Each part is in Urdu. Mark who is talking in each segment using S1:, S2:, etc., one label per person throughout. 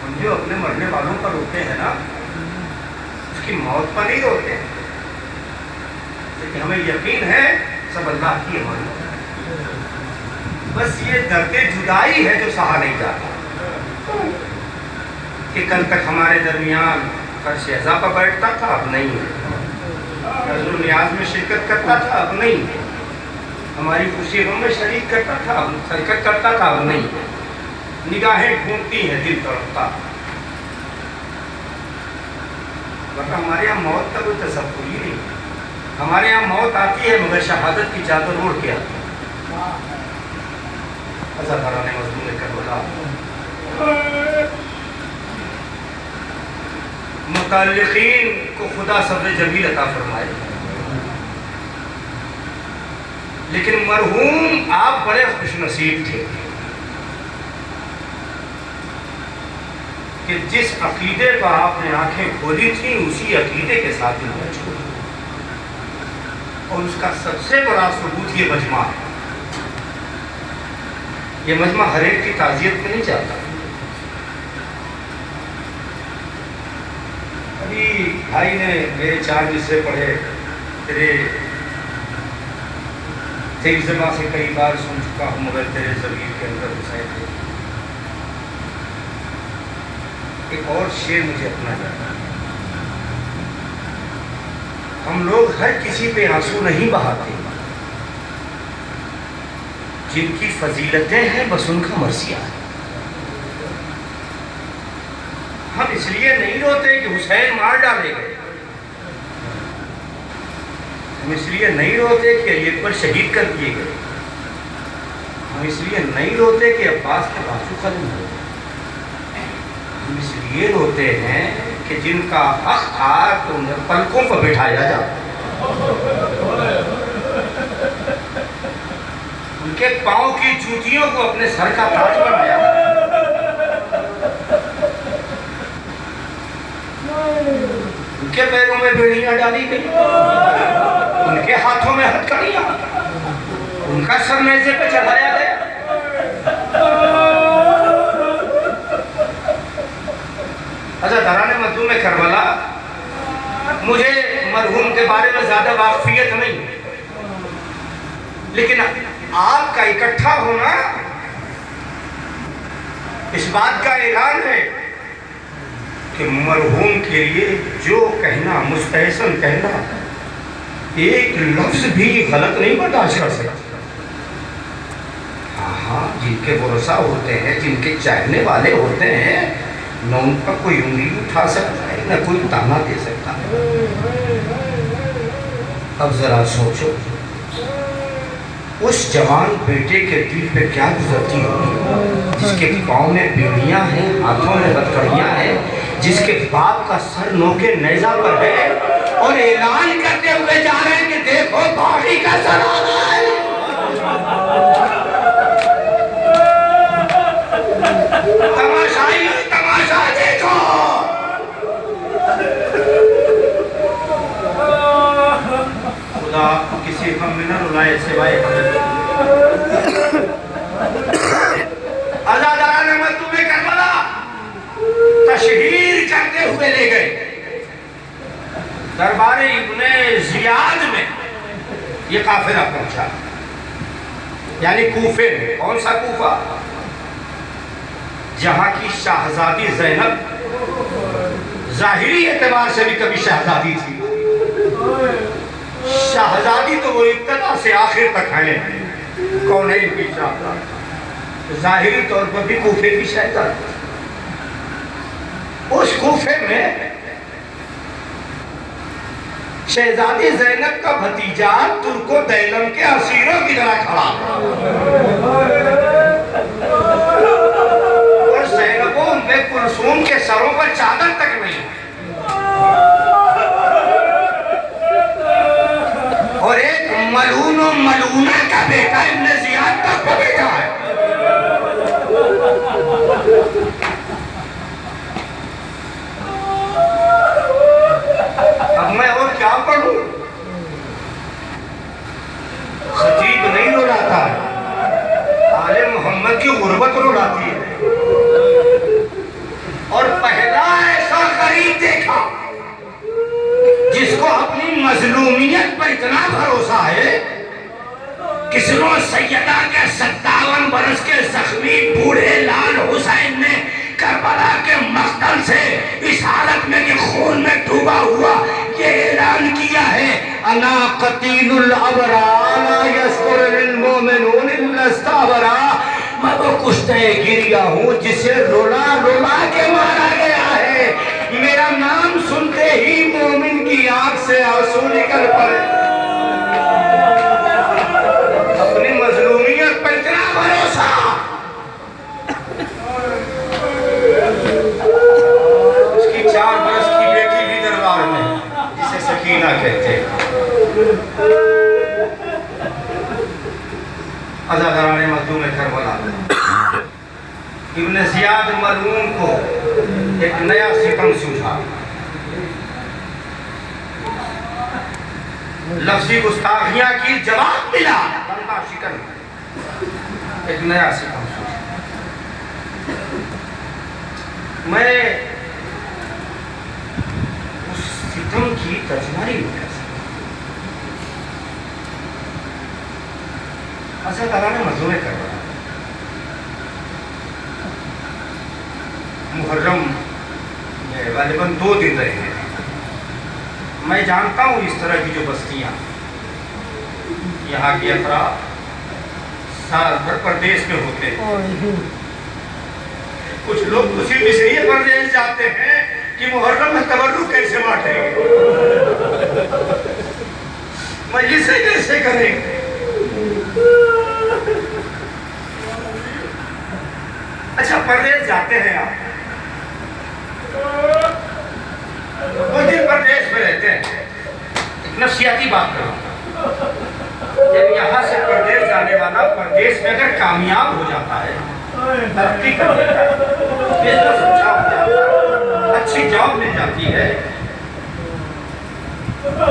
S1: ہم جو اپنے مرنے والوں پر روتے ہیں نا، اس کی موت پر نہیں روتے ہیں، لیکن ہمیں یقین ہے سب اللہ کی امانت ہے۔ بس یہ درد جدائی ہے جو سہا نہیں جاتا، کہ کل تک ہمارے درمیان فرش عزا پر بیٹھتا تھا، اب نہیں ہے، نذر و نیاز میں شرکت کرتا تھا، اب نہیں ہے، ہماری خوشی غم میں شریک کرتا تھا، اب شرکت کرتا تھا، اب نہیں ہے، نگاہیں ڈھونڈتی ہیں، دل تڑپتا، ورنہ ہمارے یہاں موت کا کوئی تصور ہی نہیں، ہمارے یہاں موت آتی ہے مگر شہادت کی چادر اوڑھ کے آتی ہے۔ عزاداران مظلوم کربلا، متعلقین کو خدا صبر جمیل عطا فرمائے، لیکن مرحوم آپ بڑے خوش نصیب تھے کہ جس عقیدے پر آپ نے آنکھیں کھولی تھیں اسی عقیدے کے ساتھ دنیا چھوڑی، اور اس کا سب سے بڑا ثبوت یہ مجمع ہے۔ یہ مجمع ہر ایک کی تعزیت میں نہیں چاہتا۔ ابھی بھائی نے میرے 4 مصرے پڑھے، تیرے زبان سے کئی بار سن چکا ہوں مگر تیرے ضمیر کے اندر بسائے تھے۔ ایک اور شعر مجھے اپنا جاتا ہے، ہم لوگ ہر کسی پہ آنسو نہیں بہاتے، جن کی فضیلتیں ہیں بس ان کا مرثیہ ہے۔ ہم اس لیے نہیں روتے کہ حسین مار ڈالے گئے، ہم اس لیے نہیں روتے کہ علی اکبر شہید کر دیے گئے، ہم اس لیے نہیں روتے کہ عباس کے بازو ختم ہو گئے، ہم اس لیے روتے ہیں کہ جن کا حق تھا تو انہیں پلکوں پر بٹھایا جاتا، ان کے پاؤں کی جوتیوں کو اپنے سر کا تاج بنایا، ان کے پیروں میں بیڑیاں ڈالی گئی، ان کے ہاتھوں میں ہتھکڑیاں، ان کا سر نیزے پہ چڑھایا گیا۔ عزاداران مظلوم کربلا، مجھے مرحوم کے بارے میں زیادہ واقفیت نہیں، لیکن آپ کا اکٹھا ہونا اس بات کا اعلان ہے کہ مرحوم کے لیے جو کہنا، مستحسن کہنا، ایک لفظ بھی غلط نہیں برداشت کر سکتا۔ ہاں، جن کے ورثاء ہوتے ہیں، جن کے چاہنے والے ہوتے ہیں، نہ ان پر کوئی انگلی اٹھا سکتا ہے، نہ کوئی تانا دے سکتا ہے۔ اب ذرا سوچو اس جوان بیٹے کے دل پہ کیا گزرتی ہوگی، جس کے پاؤں میں بیڑیاں ہیں، ہاتھوں میں ہتھکڑیاں ہیں، جس کے باپ کا سر نوکے نیزہ پر ہے اور اعلان کرتے ہوئے جا رہے ہیں کہ دیکھو باغی کا سر آ رہا ہے۔ تماشائی تماشا دیکھو، خدا کسی غم میں نہ رلائے سوائے عزاداران مظلوم کربلا تشہیر کرتے ہوئے لے گئے دربار ابن زیاد میں۔ یہ قافلہ پہنچا، یعنی کوفے میں۔ کون سا کوفہ؟ جہاں کی شہزادی زینب ظاہری اعتبار سے بھی کبھی شہزادی تھی، شہزادی تو وہ ابتدا سے آخر تک ہیں، کونین کی شہزادی، ظاہری طور پر بھی کوفے کی شہزادی۔ اس کوفے میں شہزادی زینب کا بھتیجا ترکو دیلم کے اسیروں کی طرح کھڑا، اور زینب و ام کلثوم کے سروں پر چادر تک نہیں، اور ایک ملعون و ملعونہ کا بیٹا ابن زیاد تک کو بیٹا ہے۔ اب میں اور کیا پڑھوں؟ خطیب نہیں رلاتا ہے، آل محمد کی غربت رلاتی ہے، اور انا قتیل الابرار لا یشکر للمؤمنون الا استعبرا، میں وہ کشتے گریا ہوں جسے رولا رولا کے مارا گیا ہے، میرا نام سنتے ہی مومن کی آنکھ سے آنسو نکل پڑے۔ اپنی مظلومیت پر اتنا بھروسہ، اس کی 4 برس کی بیٹی بھی دربار میں جسے سکینہ کہتے ہیں، عزاداران مظلوم کربلا، ابن زیاد ملعون کو ایک نیا ستم سوجھا، لفظی گستاخیاں کی جواب ملا، بندہ شکن ایک نیا ستم سوجھا۔ میں اس ستم کی ترجمانی نہیں کر سکتا۔ عزاداران مظلوم کربلا، محرم میں غالباً 2 دن رہے ہیں۔ میں جانتا ہوں اس طرح کی جو بستیاں یہاں کے افراد سال بھر پردیس میں ہوتے ہیں، کچھ لوگ اسی میں سے یہ پردیس جاتے ہیں کہ محرم میں تبرک کیسے بانٹیں گے، مجلسیں کیسے کریں گے۔ اچھا پردیس جاتے ہیں آپ، وہ جن پردیس میں رہتے ہیں، ایک نفسیاتی بات کرو، جب یہاں سے پردیس جانے والا پردیس میں اگر کامیاب ہو جاتا ہے، ترقی کر لیتا ہے، بزنس اچھا ہو جاتا ہے، اچھی جاب مل جاتی ہے،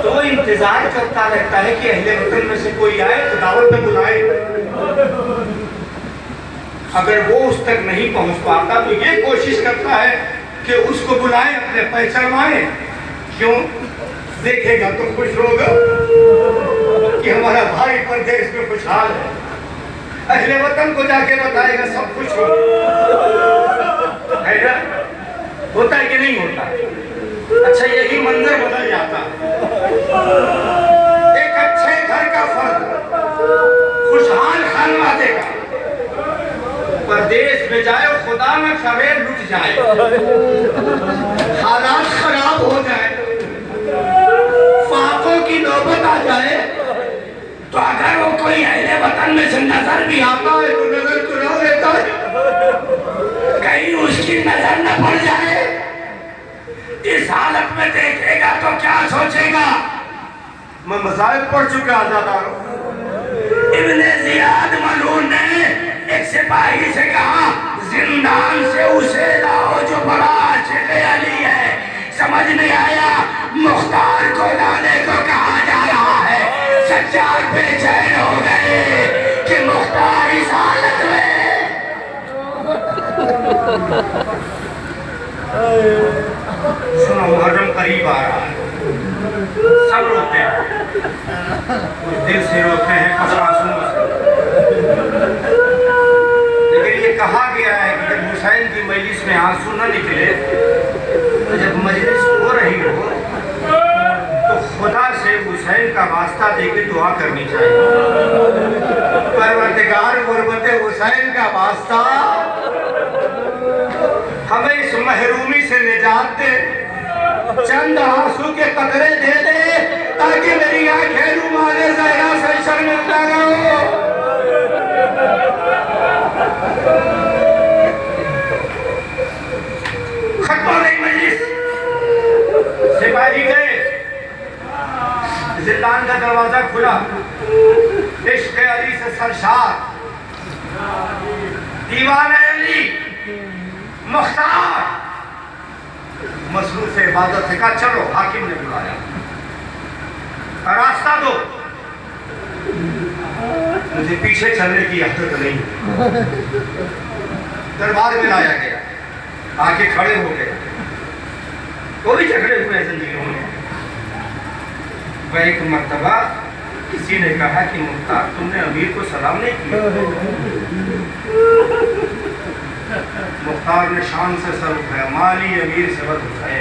S1: تو انتظار کرتا رہتا ہے کہ اہل وطن میں سے کوئی آئے تو دعوت میں بلائے۔ اگر وہ اس تک نہیں پہنچ پاتا تو یہ کوشش کرتا ہے کہ اس کو بلائیں، اپنے پہچانوائیں، کیوں؟ دیکھے گا تو خوش ہوگا کہ ہمارا بھائی پردیس میں خوشحال ہے، اہل وطن کو جا کے بتائے گا سب خوش ہوگا، ہے نا؟ ہوتا ہے کہ نہیں ہوتا؟ اچھا یہی منظر بدل جاتا ہے، ایک اچھے گھر کا فرد خوشحال خانوادے کا پردیس میں جائے، خدا نہ کرے لٹ جائے، حالات خراب ہو جائے، فاقوں کی نوبت آ جائے، تو اگر وہ کوئی اہل وطن میں سے نظر بھی آتا ہے تو نظر چرا لیتا ہے، کہیں اس کی نظر نہ پڑ جائے۔ اس حالت میں دیکھے گا تو کیا سوچے گا؟ میں مصائب پڑھ چکا عزاداروں۔ ابن زیاد ملعون نے ایک سپاہی سے کہا زندان سے اسے لاؤ جو بڑا عاشق علی ہے، سمجھ نہیں آیا مختار کو لانے کو کہا جا رہا ہے، سجاد بے چین ہو گئے کہ مختار اس حالت میں۔ سنو محرم قریب آ رہا ہے، سب روتے ہیں، کچھ دل سے روتے ہیں، کچھ آنسوؤں سے، لیکن یہ کہا گیا ہے کہ جب حسین کی مجلس میں آنسو نہ نکلے، تو جب مجلس ہو رہی ہو تو خدا سے حسین کا واسطہ دے کے دعا کرنی چاہیے، پروردگار غربت حسین کا واسطہ ہمیں اس محرومی سے نجات دے، چند آنسو کے قطرے دے دے تاکہ میری آنکھیں رومال زہرا سے شرمندہ نہ ہو۔ ختم ہو گئی مجلس، سپاہی گئے، زندان کا دروازہ کھلا، عشق علی سے سرشار، دیوان علی مختار مصروف عبادت سے کہا چلو، حاکم نے بلایا، راستہ دو، مجھے پیچھے چلنے کی عادت نہیں، دربار میں لایا گیا، آگے کھڑے ہو گئے، وہ بھی جھگڑے ہوئے زندگیوں میں۔ وہ ایک مرتبہ کسی نے کہا کہ مختار تم نے امیر کو سلام نہیں کیا، مختار نے شان سے سر اٹھایا، مالی امیر سے بد اٹھائے،